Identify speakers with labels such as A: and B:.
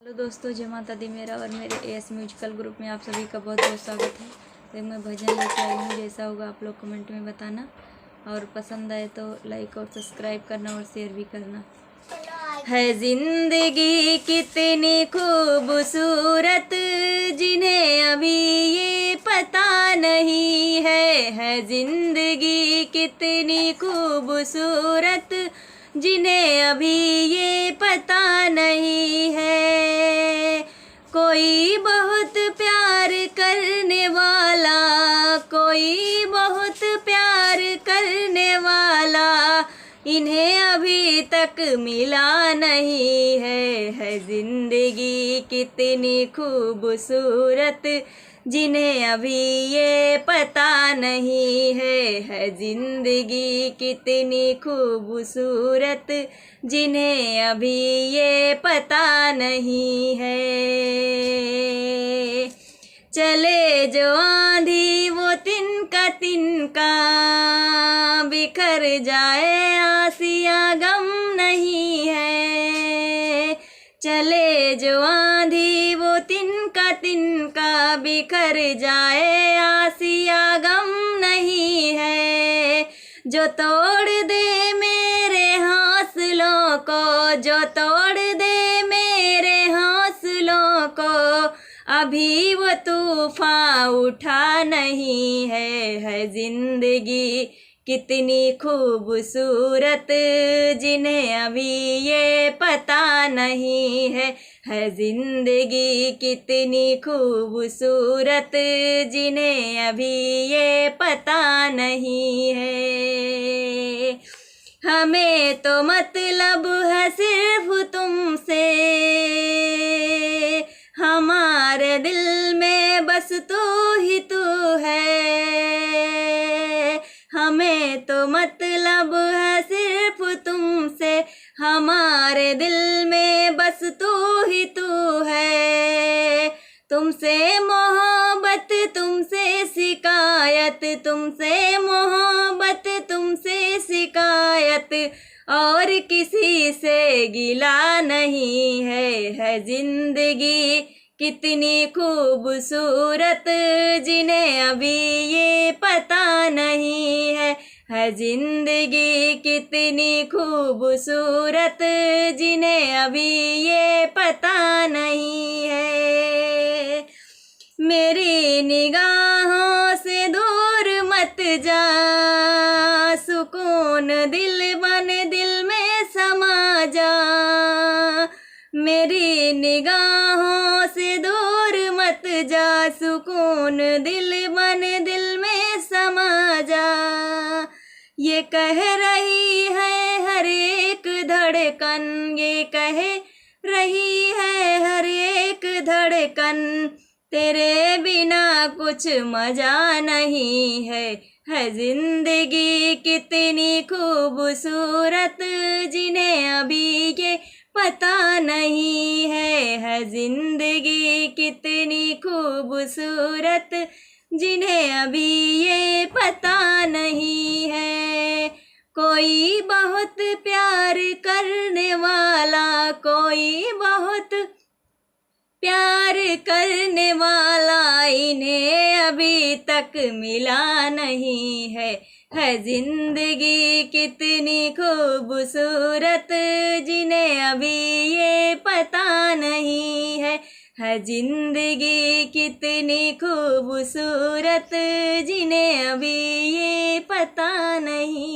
A: Hello दोस्तों, जय माता दी। मेरा और मेरे एएस म्यूजिकल ग्रुप में आप सभी का बहुत बहुत स्वागत है। तो मैं भजन लेके आई हूँ, जैसा होगा आप लोग कमेंट में बताना, और पसंद आए तो लाइक और सब्सक्राइब करना और शेयर भी करना। है जिंदगी कितनी खूबसूरत, जिन्हें अभी ये पता नहीं है जिंदगी कितनी खूबसूरत, जिन्हें अभी ये पता नहीं है। कोई बहुत प्यार करने वाला, कोई बहुत प्यार करने वाला, इन्हें अभी तक मिला नहीं है जिंदगी कितनी खूबसूरत, जिन्हें अभी ये पता नहीं है जिंदगी कितनी खूबसूरत, जिन्हें अभी ये पता नहीं है। चले जो आंधी वो तिनका तिनका, बिखर जाए आसिया गम नहीं है। चले जो आंधी वो तिनका तिनका, बिखर जाए आसिया गम नहीं है। जो तोड़ दे मेरे हौसलों को, जो तोड़ दे मेरे हौसलों को, अभी वो तूफान उठा नहीं है जिंदगी कितनी खूबसूरत, जिन्हें अभी ये पता नहीं है जिंदगी कितनी खूबसूरत, जिन्हें अभी ये पता नहीं है। हमें तो मतलब है सिर्फ तुमसे, हमारे दिल में बस तू ही तू है। हमें तो मतलब है सिर्फ तुमसे, हमारे दिल में बस तू ही तू है। तुमसे मोहब्बत, तुमसे शिकायत, तुमसे मोहब्बत, तुमसे शिकायत, और किसी से गिला नहीं है जिंदगी कितनी खूबसूरत, जिन्हें अभी ये पता नहीं है जिंदगी कितनी खूबसूरत, जिन्हें अभी ये पता नहीं है। मेरी निगाहों से दूर मत जा, सुकून दिल बन दिल में समा जा। मेरी निगाहों से दूर मत जा, सुकून दिल बन दिल में समा जा। ये कह रही है हर एक धड़कन, ये कह रही है हर एक धड़कन, तेरे बिना कुछ मजा नहीं है जिंदगी कितनी खूबसूरत, जिन्हें अभी ये पता नहीं है जिंदगी कितनी खूबसूरत, जिन्हें अभी ये पता नहीं है। कोई बहुत प्यार करने वाला, कोई बहुत प्यार करने वाला, इन्हें अभी तक मिला नहीं है जिंदगी कितनी खूबसूरत, जिन्हें अभी ये पता नहीं है जिंदगी कितनी खूबसूरत, जिन्हें अभी ये पता नहीं।